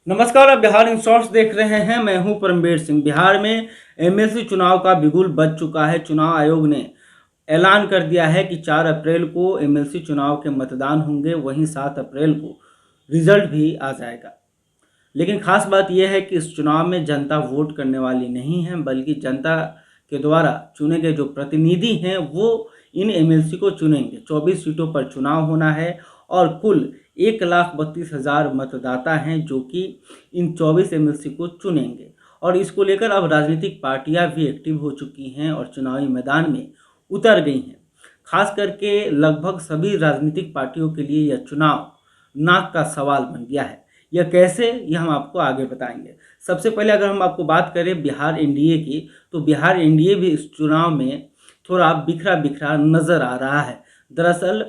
नमस्कार, आप Bihar in shorts देख रहे हैं। मैं हूं परमवीर सिंह। बिहार में एमएलसी चुनाव का बिगुल बज चुका है। चुनाव आयोग ने ऐलान कर दिया है कि 4 अप्रैल को एमएलसी चुनाव के मतदान होंगे, वहीं 7 अप्रैल को रिजल्ट भी आ जाएगा। लेकिन खास बात यह है कि इस चुनाव में जनता वोट करने वाली नहीं है, बल्कि जनता के द्वारा चुने गए जो प्रतिनिधि हैं वो इन एमएलसी को चुनेंगे। 24 सीटों पर चुनाव होना है और कुल 1,32,000 मतदाता हैं जो कि इन 24 एमएलसी को चुनेंगे। और इसको लेकर अब राजनीतिक पार्टियां भी एक्टिव हो चुकी हैं और चुनावी मैदान में उतर गई हैं। खास करके लगभग सभी राजनीतिक पार्टियों के लिए यह चुनाव नाक का सवाल बन गया है। यह कैसे, यह हम आपको आगे बताएंगे। सबसे पहले अगर हम आपको बात करें बिहार एनडीए की, तो बिहार एनडीए भी इस चुनाव में थोड़ा बिखरा बिखरा नजर आ रहा है। दरअसल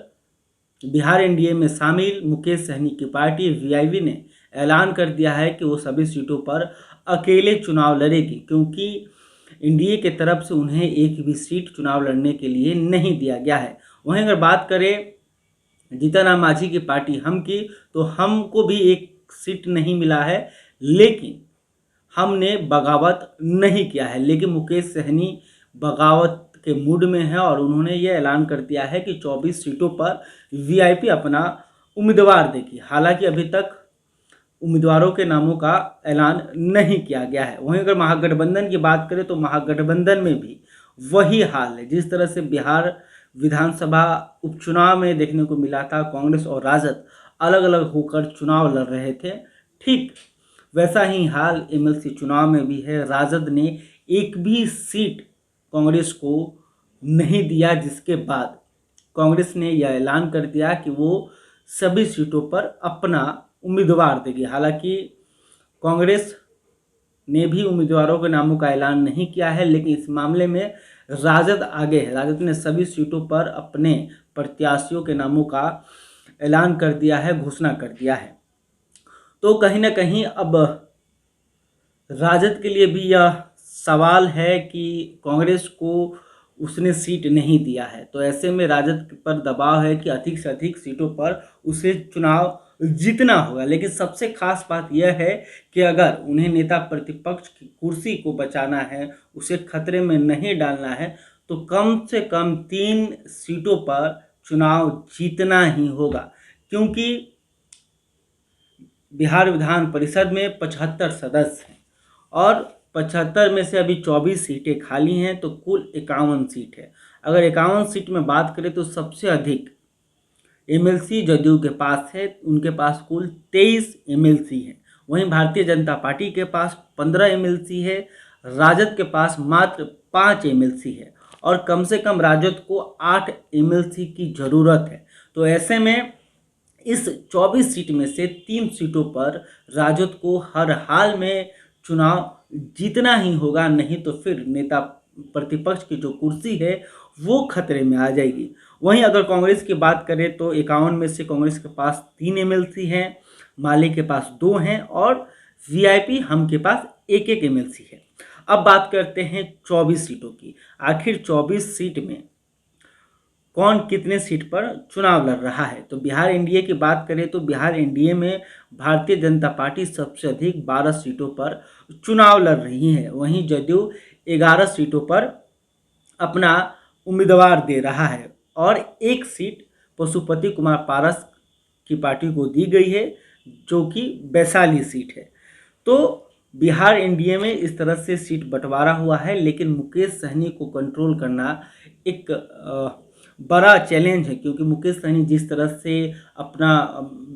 बिहार एनडीए में शामिल मुकेश सहनी की पार्टी वीआईपी ने ऐलान कर दिया है कि वो सभी सीटों पर अकेले चुनाव लड़ेगी, क्योंकि एनडीए के तरफ से उन्हें एक भी सीट चुनाव लड़ने के लिए नहीं दिया गया है। वहीं अगर बात करें जीतन राम मांझी की पार्टी हम की, तो हमको भी एक सीट नहीं मिला है, लेकिन हमने बगावत नहीं किया है। लेकिन मुकेश सहनी बगावत के मूड में है और उन्होंने ये ऐलान कर दिया है कि 24 सीटों पर वीआईपी अपना उम्मीदवार देगी। हालांकि अभी तक उम्मीदवारों के नामों का ऐलान नहीं किया गया है। वहीं अगर महागठबंधन की बात करें तो महागठबंधन में भी वही हाल है। जिस तरह से बिहार विधानसभा उपचुनाव में देखने को मिला था, कांग्रेस और राजद अलग अलग होकर चुनाव लड़ रहे थे, ठीक वैसा ही हाल एमएलसी चुनाव में भी है। राजद ने एक भी सीट कांग्रेस को नहीं दिया, जिसके बाद कांग्रेस ने यह ऐलान कर दिया कि वो सभी सीटों पर अपना उम्मीदवार देगी। हालांकि कांग्रेस ने भी उम्मीदवारों के नामों का ऐलान नहीं किया है, लेकिन इस मामले में राजद आगे है। राजद ने सभी सीटों पर अपने प्रत्याशियों के नामों का ऐलान कर दिया है, घोषणा कर दिया है। तो कहीं ना कहीं अब राजद के लिए भी यह सवाल है कि कांग्रेस को उसने सीट नहीं दिया है, तो ऐसे में राजद पर दबाव है कि अधिक से अधिक सीटों पर उसे चुनाव जीतना होगा। लेकिन सबसे खास बात यह है कि अगर उन्हें नेता प्रतिपक्ष की कुर्सी को बचाना है, उसे खतरे में नहीं डालना है, तो कम से कम 3 सीटों पर चुनाव जीतना ही होगा। क्योंकि बिहार विधान परिषद में 75 सदस्य हैं और 75 में से अभी 24 सीटें खाली हैं, तो कुल 51 सीट है। अगर 51 सीट में बात करें तो सबसे अधिक एमएलसी जदयू के पास है, उनके पास कुल 23 एमएलसी है। वहीं भारतीय जनता पार्टी के पास 15 एमएलसी है, राजद के पास मात्र 5 एमएलसी है और कम से कम राजद को 8 एमएलसी की ज़रूरत है। तो ऐसे में इस 24 सीट में से 3 सीटों पर राजद को हर हाल में चुनाव जीतना ही होगा, नहीं तो फिर नेता प्रतिपक्ष की जो कुर्सी है वो खतरे में आ जाएगी। वहीं अगर कांग्रेस की बात करें तो 51 में से कांग्रेस के पास 3 एमएलसी हैं, माले के पास 2 हैं और वीआईपी हम के पास एक एमएलसी है। अब बात करते हैं 24 सीटों की। आखिर 24 सीट में कौन कितने सीट पर चुनाव लड़ रहा है, तो बिहार एनडीए की बात करें तो बिहार एनडीए में भारतीय जनता पार्टी सबसे अधिक 12 सीटों पर चुनाव लड़ रही है। वहीं जदयू 11 सीटों पर अपना उम्मीदवार दे रहा है और एक सीट पशुपति कुमार पारस की पार्टी को दी गई है, जो कि वैशाली सीट है। तो बिहार एनडीए में इस तरह से सीट बंटवारा हुआ है, लेकिन मुकेश सहनी को कंट्रोल करना एक बड़ा चैलेंज है, क्योंकि मुकेश सहनी जिस तरह से अपना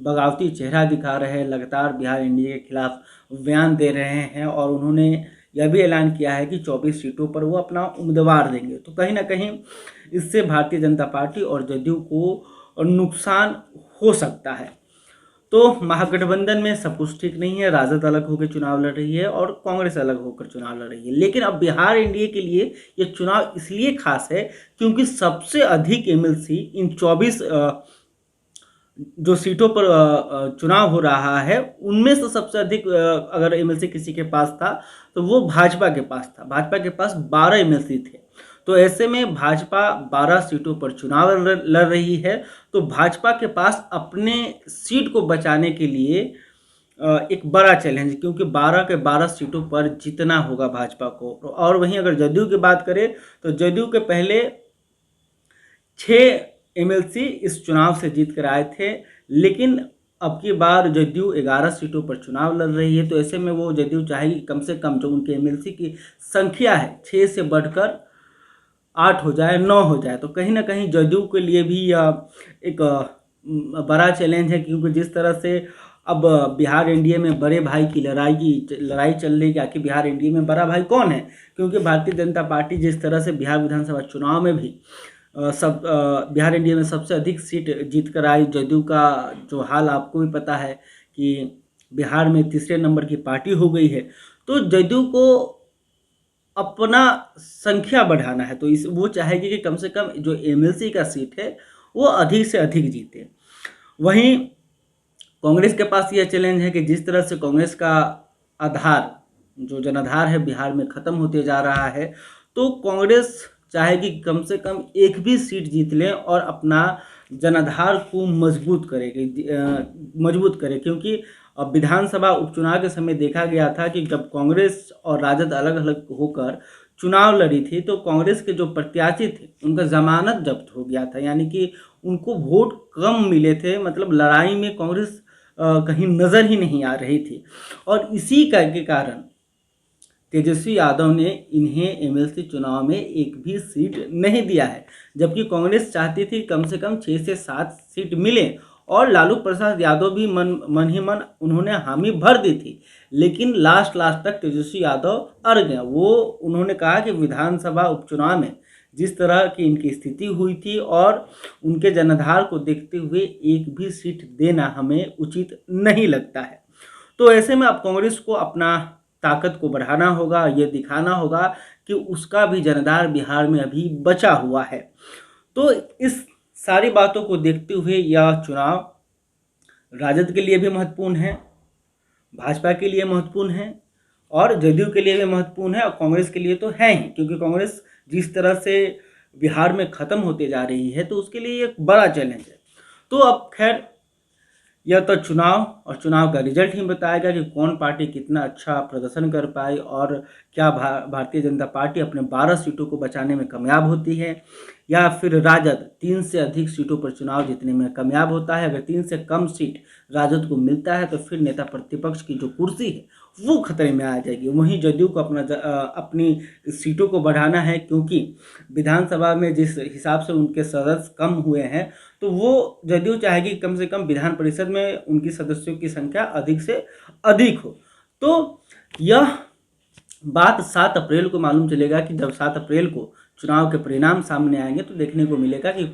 बगावती चेहरा दिखा रहे हैं, लगातार बिहार एनडीए के खिलाफ बयान दे रहे हैं और उन्होंने यह भी ऐलान किया है कि 24 सीटों पर वो अपना उम्मीदवार देंगे। तो कहीं ना कहीं इससे भारतीय जनता पार्टी और जदयू को नुकसान हो सकता है। तो महागठबंधन में सब कुछ ठीक नहीं है। राजद अलग होकर चुनाव लड़ रही है और कांग्रेस अलग होकर चुनाव लड़ रही है। लेकिन अब बिहार एनडीए के लिए ये चुनाव इसलिए खास है क्योंकि सबसे अधिक एमएलसी इन 24 जो सीटों पर चुनाव हो रहा है, उनमें से सबसे अधिक अगर एमएलसी किसी के पास था तो वो भाजपा के पास था। भाजपा के पास 12 एमएलसी थे। तो ऐसे में भाजपा 12 सीटों पर चुनाव लड़ रही है, तो भाजपा के पास अपने सीट को बचाने के लिए एक बड़ा चैलेंज, क्योंकि 12 के 12 सीटों पर जीतना होगा भाजपा को। और वहीं अगर जदयू की बात करें तो जदयू के पहले 6 एमएलसी इस चुनाव से जीत कर आए थे, लेकिन अब की बार जदयू 11 सीटों पर चुनाव लड़ रही है। तो ऐसे में वो जदयू चाहेगी कम से कम जो उनके एमएलसी की संख्या है 6 से बढ़कर 8 हो जाए, 9 हो जाए। तो कहीं ना कहीं जदयू के लिए भी एक बड़ा चैलेंज है, क्योंकि जिस तरह से अब बिहार एनडीए में बड़े भाई की लड़ाई चल रही है कि आखिर बिहार एनडीए में बड़ा भाई कौन है। क्योंकि भारतीय जनता पार्टी जिस तरह से बिहार विधानसभा चुनाव में भी बिहार एनडीए में सबसे अधिक सीट जीत कर आई, जदयू का जो हाल आपको भी पता है कि बिहार में तीसरे नंबर की पार्टी हो गई है। तो जदयू को अपना संख्या बढ़ाना है, तो वो चाहेगी कि कम से कम जो एमएलसी का सीट है वो अधिक से अधिक जीते। वहीं कांग्रेस के पास यह चैलेंज है कि जिस तरह से कांग्रेस का आधार, जो जनाधार है बिहार में ख़त्म होते जा रहा है, तो कांग्रेस चाहेगी कम से कम एक भी सीट जीत लें और अपना जनाधार को मजबूत करे। क्योंकि अब विधानसभा उपचुनाव के समय देखा गया था कि जब कांग्रेस और राजद अलग अलग होकर चुनाव लड़ी थी तो कांग्रेस के जो प्रत्याशी थे उनका जमानत जब्त हो गया था, यानी कि उनको वोट कम मिले थे। मतलब लड़ाई में कांग्रेस कहीं नज़र ही नहीं आ रही थी। और इसी के कारण तेजस्वी यादव ने इन्हें एमएलसी चुनाव में एक भी सीट नहीं दिया है, जबकि कांग्रेस चाहती थी कम से कम 6 से 7 सीट मिले। और लालू प्रसाद यादव भी मन ही मन उन्होंने हामी भर दी थी, लेकिन लास्ट तक तेजस्वी यादव अड़ गए। वो उन्होंने कहा कि विधानसभा उपचुनाव में जिस तरह की इनकी स्थिति हुई थी और उनके जनाधार को देखते हुए एक भी सीट देना हमें उचित नहीं लगता है। तो ऐसे में अब कांग्रेस को अपना ताकत को बढ़ाना होगा, ये दिखाना होगा कि उसका भी जनाधार बिहार में अभी बचा हुआ है। तो इस सारी बातों को देखते हुए यह चुनाव राजद के लिए भी महत्वपूर्ण है, भाजपा के लिए महत्वपूर्ण है और जदयू के लिए भी महत्वपूर्ण है और कांग्रेस के लिए तो है ही, क्योंकि कांग्रेस जिस तरह से बिहार में ख़त्म होते जा रही है तो उसके लिए एक बड़ा चैलेंज है। तो अब खैर यह तो चुनाव और चुनाव का रिजल्ट ही बताएगा कि कौन पार्टी कितना अच्छा प्रदर्शन कर पाई और क्या भारतीय जनता पार्टी अपने 12 सीटों को बचाने में कामयाब होती है या फिर राजद 3 से अधिक सीटों पर चुनाव जीतने में कामयाब होता है। अगर 3 से कम सीट राजद को मिलता है तो फिर नेता प्रतिपक्ष की जो कुर्सी है वो खतरे में आ जाएगी। वहीं जदयू को अपनी सीटों को बढ़ाना है, क्योंकि विधानसभा में जिस हिसाब से उनके सदस्य कम हुए हैं तो वो जदयू चाहेगी कम से कम विधान परिषद में उनकी सदस्यों की संख्या अधिक से अधिक हो। तो यह बात 7 अप्रैल को मालूम चलेगा कि जब 7 अप्रैल को चुनाव के परिणाम सामने आएंगे तो देखने को मिलेगा कि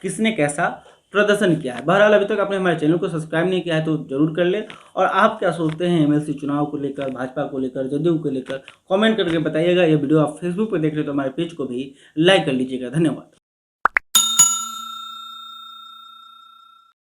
किसने कैसा प्रदर्शन किया है। बहरहाल अभी तक आपने हमारे चैनल को सब्सक्राइब नहीं किया है तो जरूर कर ले। और आप क्या सोचते हैं एमएलसी चुनाव को लेकर, भाजपा को लेकर, जदयू को लेकर, कमेंट करके बताइएगा। ये वीडियो आप फेसबुक पर देख रहे हो तो हमारे पेज को भी लाइक कर लीजिएगा। धन्यवाद।